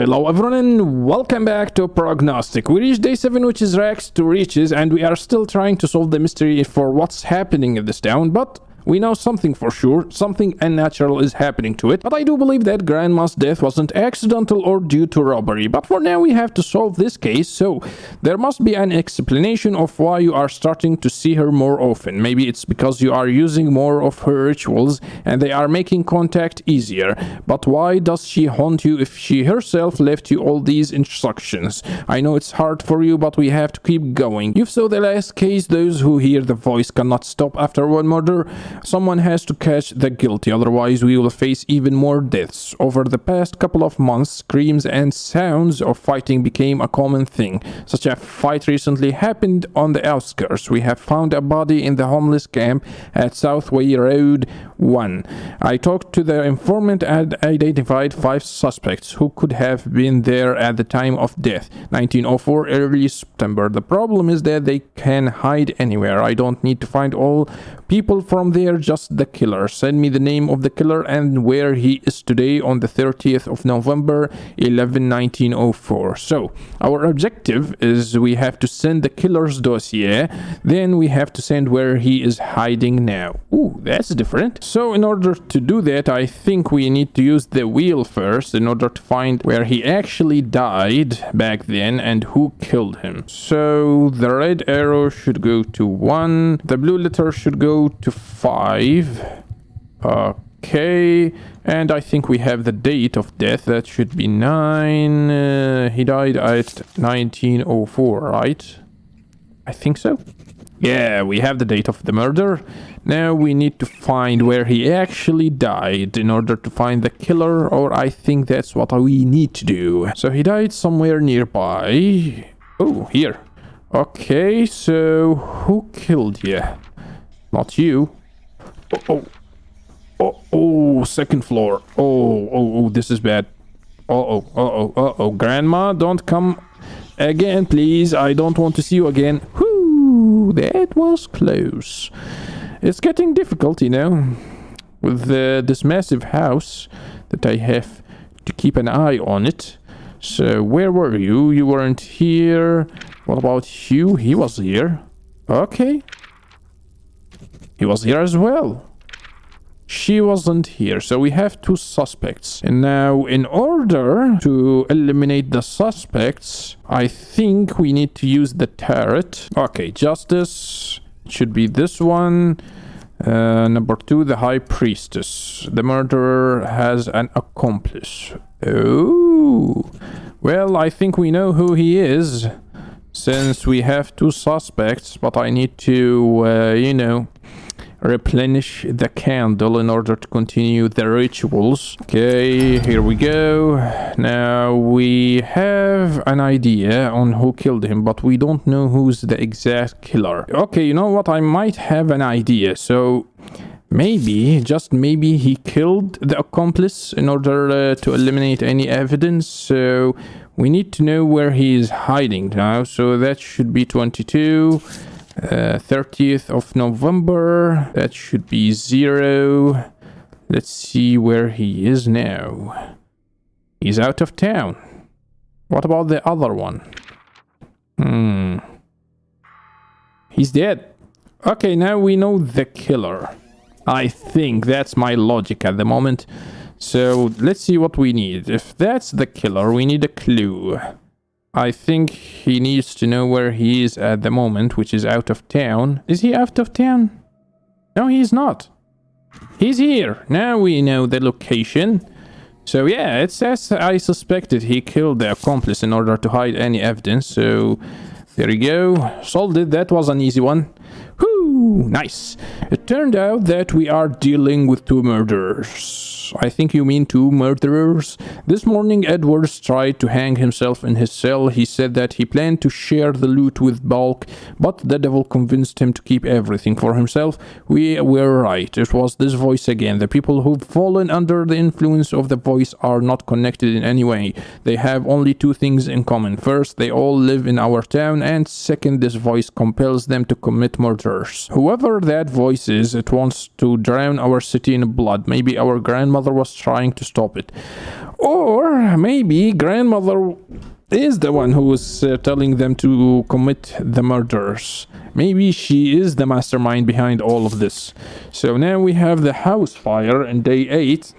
Hello everyone and welcome back to Prognostic. We reached day 7, which is rags to riches, and we are still trying to solve the mystery for what's happening in this town, but we know something for sure. Something unnatural is happening to it. But I do believe that Grandma's death wasn't accidental or due to robbery. But for now we have to solve this case, so there must be an explanation of why you are starting to see her more often. Maybe it's because you are using more of her rituals and they are making contact easier. But why does she haunt you if she herself left you all these instructions? I know it's hard for you, but we have to keep going. You saw the last case. Those who hear the voice cannot stop after one murder. Someone has to catch the guilty, otherwise we will face even more deaths. Over the past couple of months, screams and sounds of fighting became a common thing. Such a fight recently happened on the outskirts. We have found a body in the homeless camp at Southway Road 1. I talked to the informant and identified 5 suspects who could have been there at the time of death, 1904, early September. The problem is that they can hide anywhere. I don't need to find all people from there, just the killer. Send me the name of the killer and where he is today on the 30th of November 1904. So our objective is we have to send the killer's dossier, then we have to send where he is hiding now. Ooh, that's different. So in order to do that, I think we need to use the wheel first in order to find where he actually died back then and who killed him. So the red arrow should go to 1, the blue letter should go to 5. Okay, and I think we have the date of death. That should be 9. He died at 1904, right? I think so. Yeah, we have the date of the murder. Now we need to find where he actually died in order to find the killer, or I think that's what we need to do. So he died somewhere nearby. Oh, here. Okay, so who killed you? Not you. Oh, second floor. Oh, this is bad. Grandma, don't come again, please. I don't want to see you again. Whoo, that was close. It's getting difficult, you know, with this massive house that I have to keep an eye on it. So where were you? You weren't here. What about you? He was here. Okay. He was here as well. She wasn't here, so we have 2 suspects. And now, in order to eliminate the suspects, I think we need to use the turret. Okay, justice. It should be this one. Number 2, the high priestess. The murderer has an accomplice. Oh. Well, I think we know who he is, since we have 2 suspects, but I need to, replenish the candle in order to continue the rituals. Okay, here we go. Now we have an idea on who killed him, but we don't know who's the exact killer. Okay, you know what? I might have an idea. So maybe, just maybe, he killed the accomplice in order to eliminate any evidence. So we need to know where he is hiding now. So that should be 22. 30th of November. That should be 0. Let's see where he is now. He's out of town. What about the other one? He's dead. Okay, now we know the killer. I think that's my logic at the moment. So let's see what we need. If that's the killer, we need a clue. I think he needs to know where he is at the moment, which is out of town. Is he out of town? No, he's not. He's here. Now we know the location. So yeah, it's as I suspected. He killed the accomplice in order to hide any evidence. So there you go. Solved it. That was an easy one. Whoo, nice. It turned out that we are dealing with 2 murderers. I think you mean 2 murderers. This morning, Edwards tried to hang himself in his cell. He said that he planned to share the loot with Bulk, but the devil convinced him to keep everything for himself. We were right. It was this voice again. The people who've fallen under the influence of the voice are not connected in any way. They have only 2 things in common. First, they all live in our town, and second, this voice compels them to commit murders. Whoever that voice is, it wants to drown our city in blood. Maybe our grandmother was trying to stop it. Or maybe grandmother is the one who was telling them to commit the murders. Maybe she is the mastermind behind all of this. So now we have the house fire in day 8.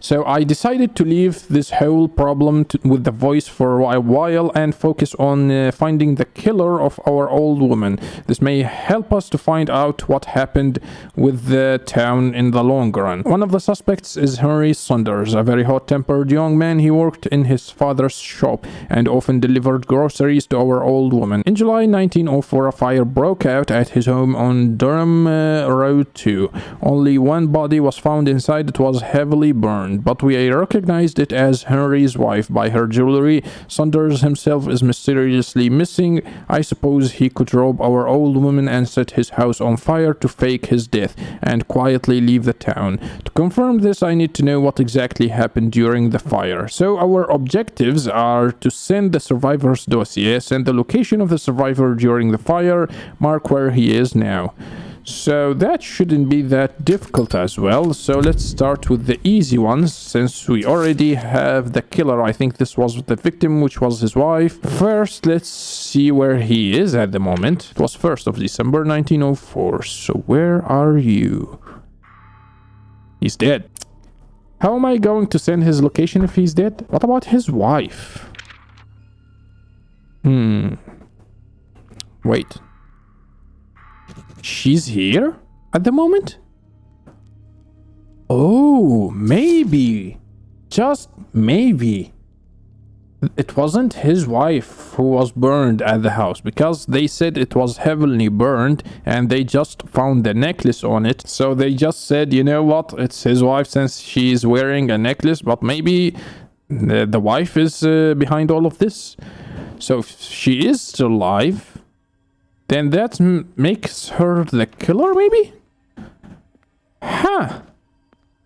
So I decided to leave this whole problem with the voice for a while and focus on finding the killer of our old woman. This may help us to find out what happened with the town in the long run. One of the suspects is Henry Saunders, a very hot-tempered young man. He worked in his father's shop and often delivered groceries to our old woman. In July 1904, a fire broke out at his home on Durham Road 2. Only one body was found inside. It was heavily burned, but we recognized it as Henry's wife by her jewelry. Saunders himself is mysteriously missing. I suppose he could rob our old woman and set his house on fire to fake his death and quietly leave the town. To confirm this, I need to know what exactly happened during the fire. So our objectives are to send the survivor's dossier, send the location of the survivor during the fire, mark where he is now. So that shouldn't be that difficult as well. So let's start with the easy ones, since we already have the killer. I think this was the victim, which was his wife. First, let's see where he is at the moment. It was 1st of December 1904. So where are you? He's dead. How am I going to send his location if he's dead? What about his wife? Wait. She's here at the moment? Oh, maybe. Just maybe. It wasn't his wife who was burned at the house, because they said it was heavily burned and they just found the necklace on it. So they just said, you know what, it's his wife since she's wearing a necklace, but maybe the wife is behind all of this. So if she is still alive, then that makes her the killer, maybe? Huh.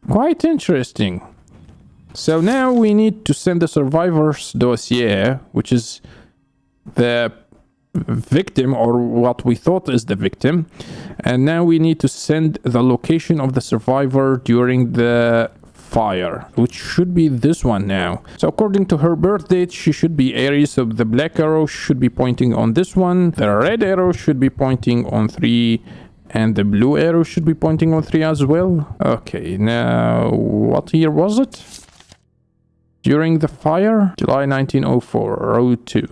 Quite interesting. So now we need to send the survivor's dossier, which is the victim, or what we thought is the victim. And now we need to send the location of the survivor during the fire, which should be this one now. So according to her birth date, she should be Aries, so the black arrow should be pointing on this one, the red arrow should be pointing on 3, and the blue arrow should be pointing on 3 as well. Okay, now what year was it? During the fire? July 1904, road 2.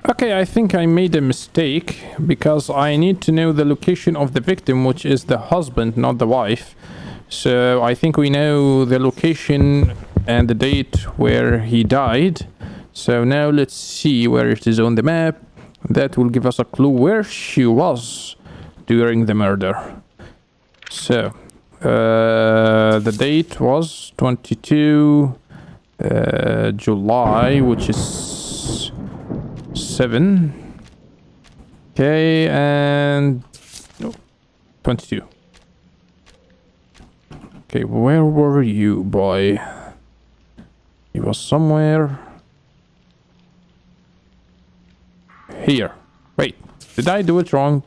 Okay, I think I made a mistake, because I need to know the location of the victim, which is the husband, not the wife. So I think we know the location and the date where he died. So now let's see where it is on the map. That will give us a clue where she was during the murder. So the date was 22 July, which is 7. Okay, and 22. Okay, where were you, boy? He was somewhere here. Wait, did I do it wrong?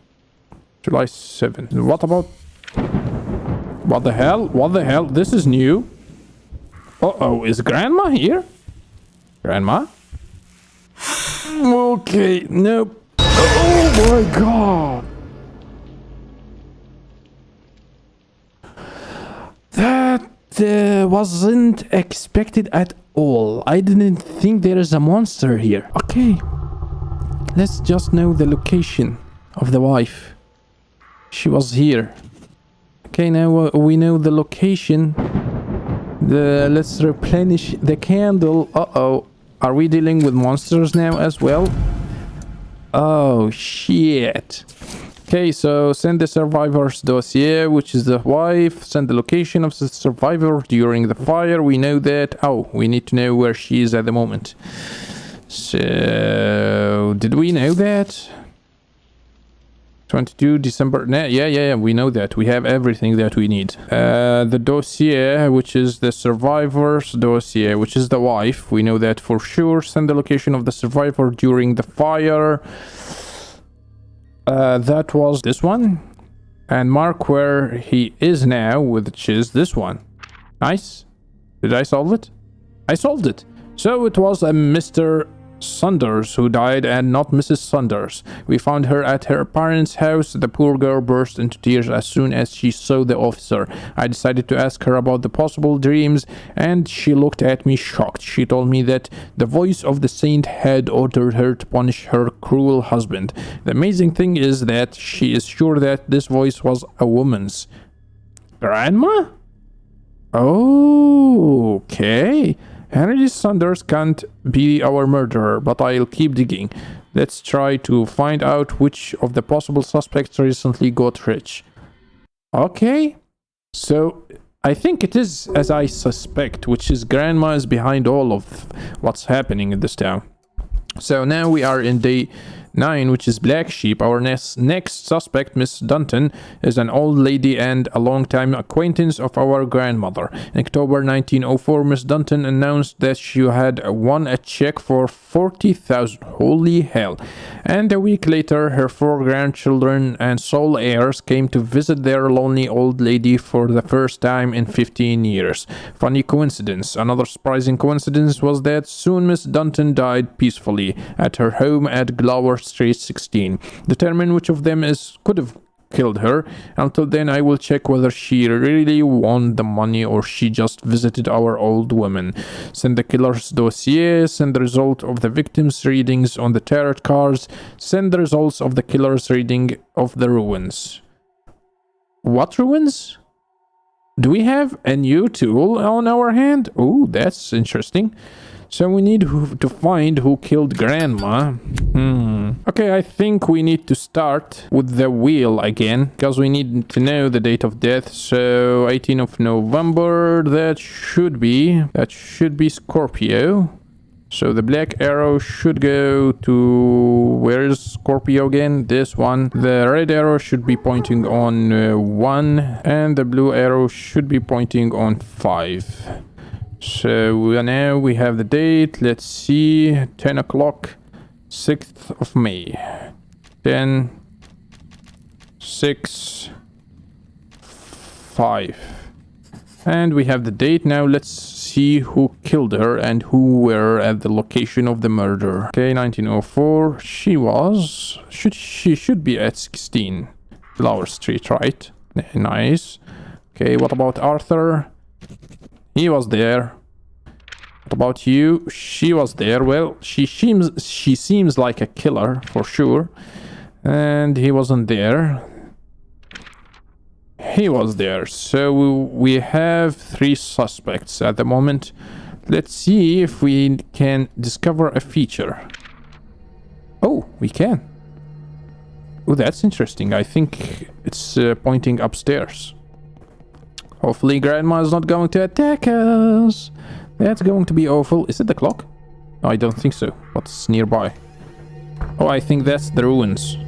July 7th. What about... What the hell? What the hell? This is new. Uh-oh, is Grandma here? Grandma? Okay, nope. Oh my god! That wasn't expected at all. I didn't think there is a monster here. Okay, let's just know the location of the wife. She was here. Okay, now we know the location. Let's replenish the candle. Uh-oh. Are we dealing with monsters now as well? Oh, shit. Okay, so send the survivor's dossier, which is the wife. Send the location of the survivor during the fire. We know that. Oh, we need to know where she is at the moment. So, did we know that? 22 December. Yeah, we know that. We have everything that we need. The dossier, which is the survivor's dossier, which is the wife. We know that for sure. Send the location of the survivor during the fire. That was this one. And mark where he is now, which is this one. Nice. Did I solve it? I solved it. So it was a Mr. Saunders who died and not Mrs. Saunders. We found her at her parents' house. The poor girl burst into tears as soon as she saw the officer. I decided to ask her about the possible dreams, and she looked at me shocked. She told me that the voice of the saint had ordered her to punish her cruel husband. The amazing thing is that she is sure that this voice was a woman's. Grandma? Oh, okay. Henry Saunders can't be our murderer, but I'll keep digging. Let's try to find out which of the possible suspects recently got rich. Okay, so I think it is as I suspect, which is Grandma is behind all of what's happening in this town. So now we are in day 9, which is Black Sheep. Our next suspect, Miss Dunton, is an old lady and a long-time acquaintance of our grandmother. In October 1904, Miss Dunton announced that she had won a check for 40,000. Holy hell. And a week later, her 4 grandchildren and sole heirs came to visit their lonely old lady for the first time in 15 years. Funny coincidence. Another surprising coincidence was that soon Miss Dunton died peacefully at her home at Glower Street 16. Determine which of them could have killed her. Until then, I will check whether she really won the money or she just visited our old woman. Send the killer's dossier. Send the result of the victim's readings on the tarot cards. Send the results of the killer's reading of the ruins. What ruins? Do we have a new tool on our hand? Oh, that's interesting. So we need to find who killed Grandma. Okay, I think we need to start with the wheel again, because we need to know the date of death. So 18th of November, that should be Scorpio. So the black arrow should go to, where is Scorpio again? This one. The red arrow should be pointing on 1, and the blue arrow should be pointing on 5. So now we have the date. Let's see, 10 o'clock, 6th of May. 10, 6, 5. And we have the date. Now let's see who killed her and who were at the location of the murder. Okay, 1904. She should be at 16 Lower Street, right? Nice. Okay, what about Arthur? He was there. What about you? She was there. Well, she seems like a killer for sure. And he wasn't there. He was there. So we have 3 suspects at the moment. Let's see if we can discover a feature. Oh, we can. Oh, that's interesting. I think it's pointing upstairs. Hopefully Grandma is not going to attack us. That's going to be awful. Is it the clock? No, I don't think so. What's nearby? Oh, I think that's the ruins.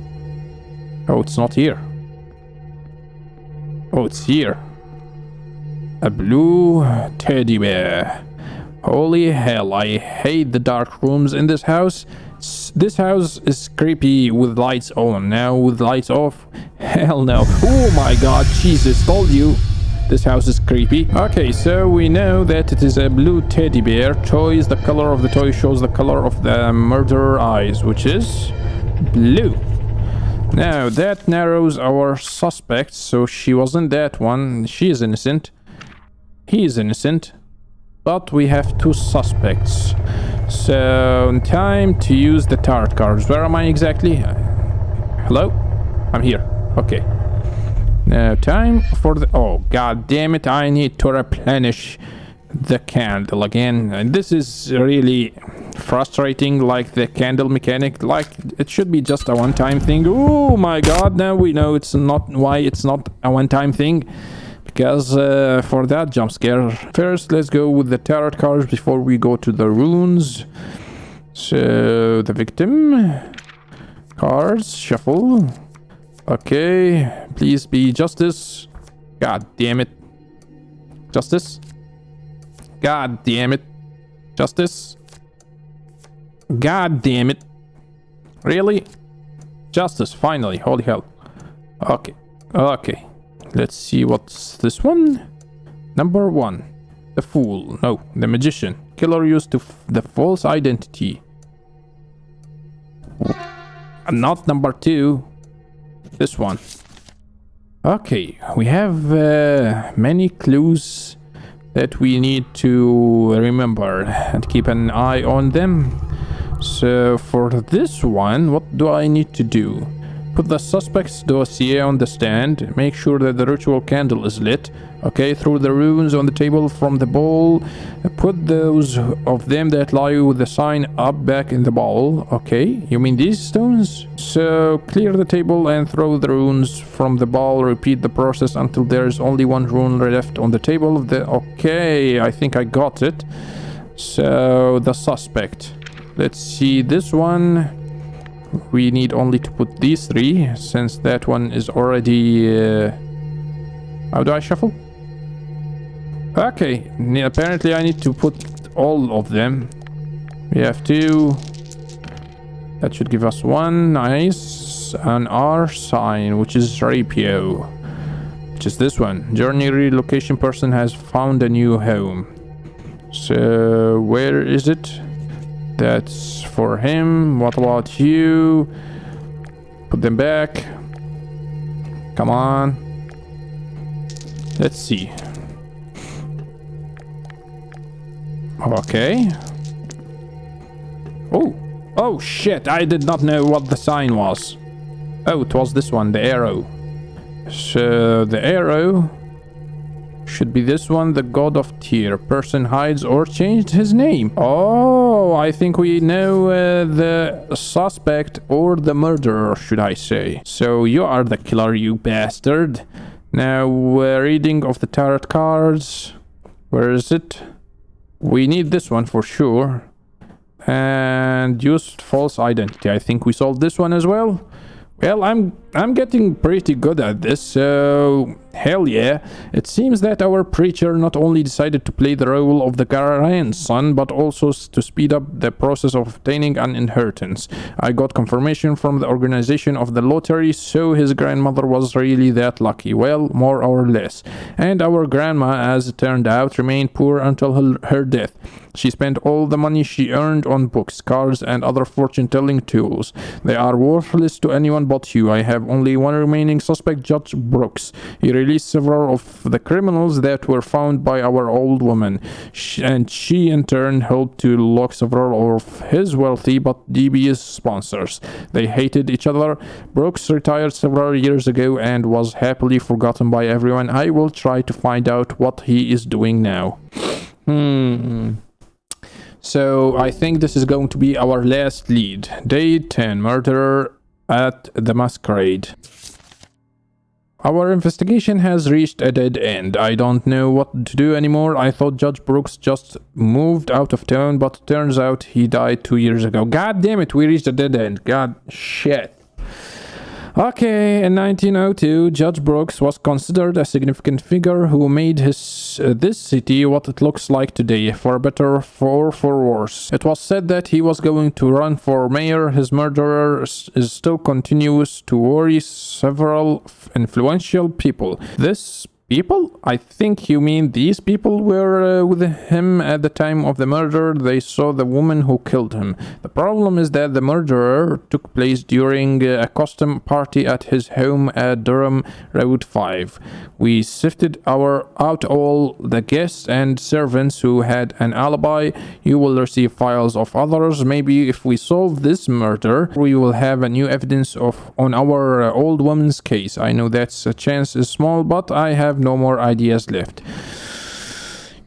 Oh, it's not here. Oh, it's here. A blue teddy bear. Holy hell, I hate the dark rooms in this house. This house is creepy with lights on. Now with lights off, hell no. Oh my god, Jesus, told you. This house is creepy. Okay, so we know that it is a blue teddy bear. Toys, the color of the toy shows the color of the murderer eyes, which is blue. Now, that narrows our suspects, so she wasn't that one. She is innocent. He is innocent. But we have 2 suspects. So, time to use the tarot cards. Where am I exactly? Hello? I'm here. Okay. Now, time for the... Oh, god damn it. I need to replenish the candle again. And this is really frustrating, like the candle mechanic. Like, it should be just a one-time thing. Oh my god, now we know it's not why it's not a one-time thing. Because for that jump scare. First, let's go with the tarot cards before we go to the runes. So, the victim. Cards, shuffle. Okay, please be justice. God damn it. Justice. God damn it. Justice. God damn it. Really? Justice, finally. Holy hell. Okay. Okay. Let's see what's this one. Number 1. The Fool. No, the Magician. Killer used the false identity. And not number 2. This one. Okay, we have many clues that we need to remember and keep an eye on them. So for this one, what do I need to do? Put the suspect's dossier on the stand. Make sure that the ritual candle is lit. Okay, throw the runes on the table from the bowl. Put those of them that lie with the sign up back in the bowl. Okay, you mean these stones? So clear the table and throw the runes from the bowl. Repeat the process until there is only one rune left on the table. Okay, I think I got it. So the suspect. Let's see this one. We need only to put these 3 since that one is already... How do I shuffle? Okay, apparently I need to put all of them. We have 2. That should give us 1. Nice. An R sign, which is Rapio. Which is this one. Journey relocation person has found a new home. So, where is it? That's for him. What about you? Put them back. Come on. Let's see. Okay. Oh shit, I did not know what the sign was. Oh, it was this one, the arrow. So the arrow should be this one, the god of tear. Person hides or changed his name. Oh, I think we know the suspect or the murderer, should I say. So you are the killer, you bastard. Now, reading of the tarot cards. Where is it? We need this one for sure. And used false identity. I think we solved this one as well. Well, I'm getting pretty good at this, so hell yeah. It seems that our preacher not only decided to play the role of the grandson, but also to speed up the process of obtaining an inheritance. I got confirmation from the organization of the lottery, so his grandmother was really that lucky. Well, more or less. And our grandma, as it turned out, remained poor until her death. She spent all the money she earned on books, cards, and other fortune-telling tools. They are worthless to anyone but you. I have only one remaining suspect, Judge Brooks. He released several of the criminals that were found by our old woman, and she in turn helped to lock several of his wealthy but devious sponsors. They hated each other. Brooks retired several years ago and was happily forgotten by everyone. I will try to find out what he is doing now. So I think this is going to be our last lead. Day 10, murderer at the masquerade. Our investigation has reached a dead end. I don't know what to do anymore. I thought Judge Brooks just moved out of town, but turns out he died 2 years ago. God damn it, we reached a dead end. God shit. Okay, in 1902, Judge Brooks was considered a significant figure who made this city what it looks like today, for better or for worse. It was said that he was going to run for mayor. His murderer still continues to worry several influential people. This people? I think you mean these people were with him at the time of the murder. They saw the woman who killed him. The problem is that the murder took place during a custom party at his home at Durham Road 5. We sifted out all the guests and servants who had an alibi. You will receive files of others. Maybe if we solve this murder, we will have a new evidence on our old woman's case. I know that chance is small, but I have no more ideas left.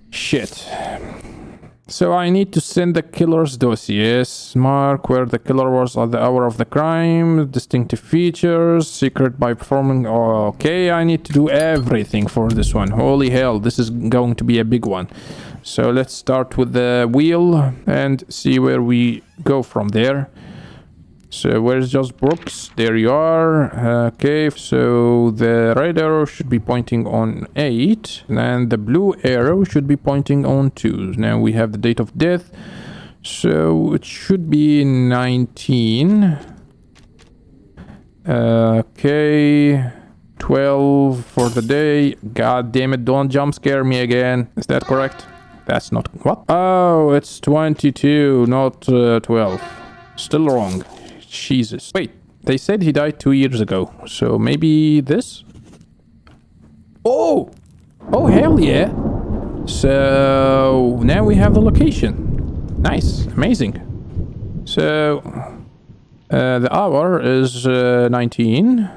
Shit. So I need to send the killer's dossiers, mark where the killer was at the hour of the crime, distinctive features, secret by performing. Okay, I need to do everything for this one. Holy hell, this is going to be a big one. So let's start with the wheel and see where we go from there. So where's Judge Brooks? There you are. Okay, so the red arrow should be pointing on 8 and the blue arrow should be pointing on 2. Now we have the date of death, so it should be 19. Okay. 12 for the day. God damn it, don't jump scare me again. Is that correct? That's not... What? Oh, it's 22, not 12. Still wrong. Jesus. Wait, they said he died 2 years ago. So maybe this? Oh! Oh, hell yeah. So now we have the location. Nice. Amazing. So the hour is 19.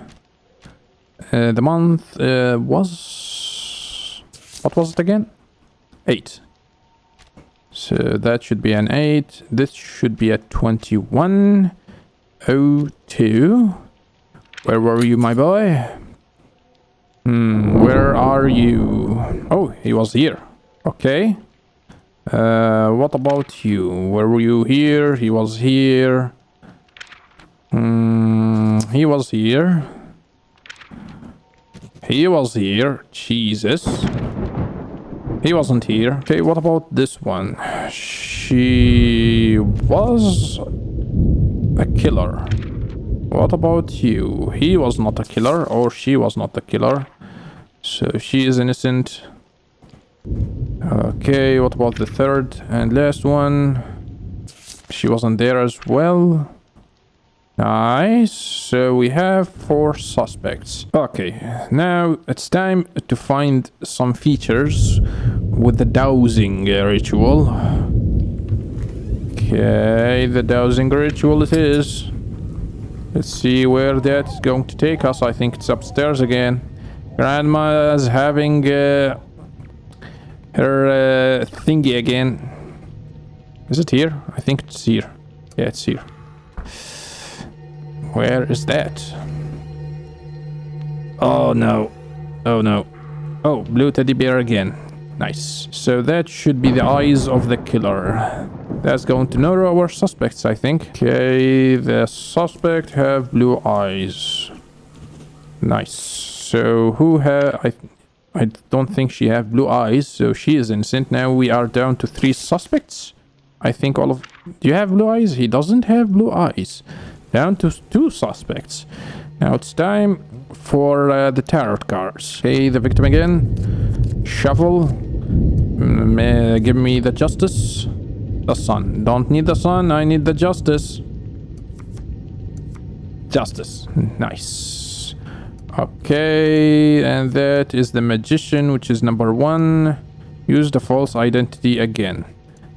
The month was... What was it again? 8. So that should be an 8. This should be a 2102. Where were you, my boy? Where are you? Oh, he was here. Okay. What about you? Where were you? Here? He was here. He was here. He was here. Jesus. He wasn't here. Okay, what about this one? She was a killer. What about you? He was not a killer, or she was not a killer. So she is innocent. Okay, what about the third and last one? She wasn't there as well. Nice. So we have 4 suspects. Okay, now it's time to find some features with the dowsing ritual. Okay, the dowsing ritual it is. Let's see where that's going to take us. I think it's upstairs again. Grandma is having her thingy again. Is it here? I think it's here. Yeah, it's here. Where is that? Oh no. Oh no. Oh, blue teddy bear again. Nice. So that should be the eyes of the killer. That's going to know our suspects, I think. Okay, the suspect have blue eyes. Nice. So who I don't think she have blue eyes, so she is innocent. Now we are down to 3 suspects. I think all of... Do you have blue eyes? He doesn't have blue eyes. Down to 2 suspects. Now it's time for the tarot cards. Okay, the victim again. Shuffle. Give me the justice. The sun. Don't need the sun, I need the justice. Justice. Nice. Okay, and that is the magician, which is number 1. Use the false identity again.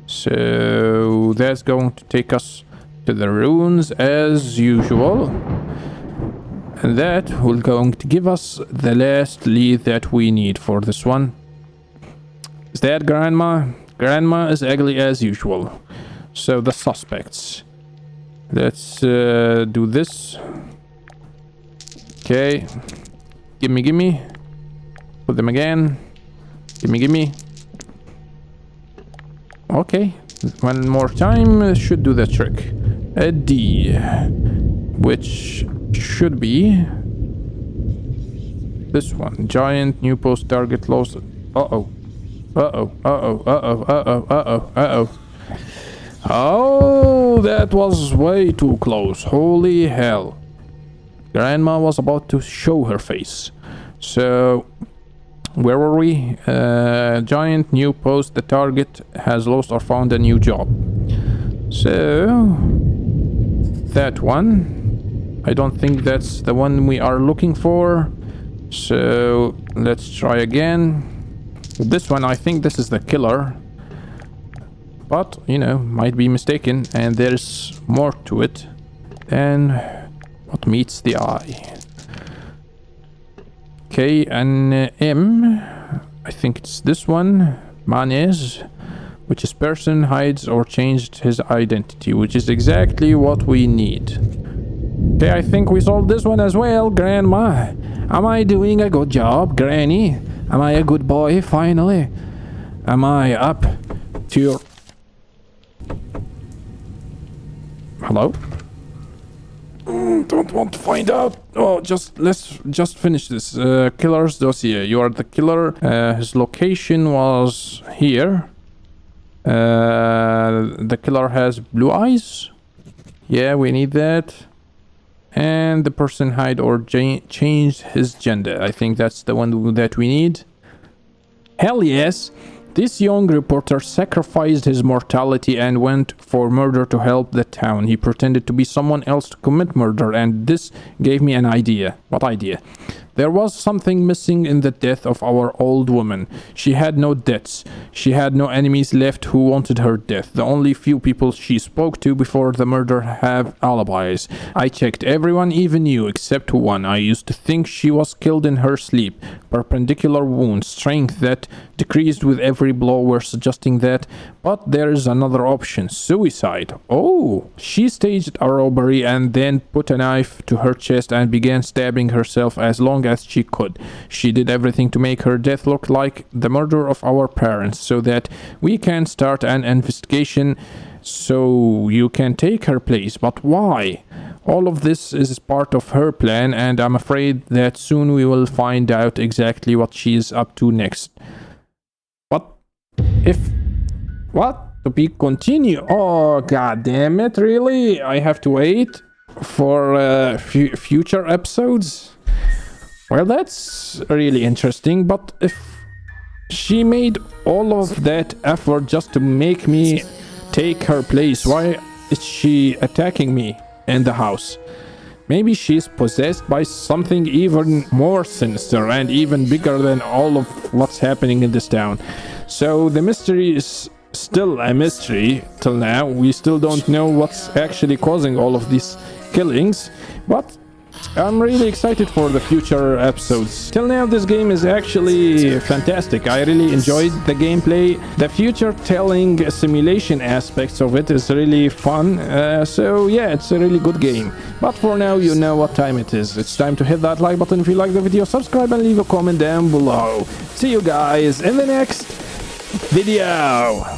So that's going to take us to the runes as usual. And that will going to give us the last lead that we need for this one. Is that Grandma? Grandma is ugly as usual. So the suspects. Let's do this. Okay. Gimme. Put them again. Gimme. Okay. One more time should do the trick. A D. Which should be this one. Giant new post target lost. Uh-oh. Oh, that was way too close. Holy hell. Grandma was about to show her face. So, where were we? Giant new post. The target has lost or found a new job. So, that one. I don't think that's the one we are looking for. So, let's try again. This one, I think this is the killer. But, you know, might be mistaken. And there's more to it than what meets the eye. Okay, and M. I think it's this one. Manes. Which is person hides or changed his identity. Which is exactly what we need. Okay, I think we solved this one as well, Grandma. Am I doing a good job, Granny? Am I a good boy, finally? Am I up to your... Hello? Don't want to find out. Oh, let's just finish this. Killer's dossier. You are the killer. His location was here. The killer has blue eyes. Yeah, we need that. And the person hide or change his gender. I think that's the one that we need. Hell yes. This young reporter sacrificed his mortality and went for murder to help the town. He pretended to be someone else to commit murder, and this gave me an idea. What idea? There was something missing in the death of our old woman. She had no debts. She had no enemies left who wanted her death. The only few people she spoke to before the murder have alibis. I checked everyone, even you, except one. I used to think she was killed in her sleep. Perpendicular wounds, strength that decreased with every blow were suggesting that. But there is another option, suicide. Oh, she staged a robbery and then put a knife to her chest and began stabbing herself as long as she could. She did everything to make her death look like the murder of our parents so that we can start an investigation so you can take her place. But why? All of this is part of her plan, and I'm afraid that soon we will find out exactly what she's up to next. What? To be continue? Oh, god damn it, really? I have to wait for future episodes? Well, that's really interesting, but if she made all of that effort just to make me take her place, why is she attacking me in the house? Maybe she's possessed by something even more sinister and even bigger than all of what's happening in this town. So the mystery is still a mystery till now. We still don't know what's actually causing all of these killings, but I'm really excited for the future episodes. Till now, this game is actually fantastic. I really enjoyed the gameplay. The future telling simulation aspects of it is really fun. So yeah, it's a really good game. But for now, you know what time it is. It's time to hit that like button if you like the video, subscribe and leave a comment down below. See you guys in the next video.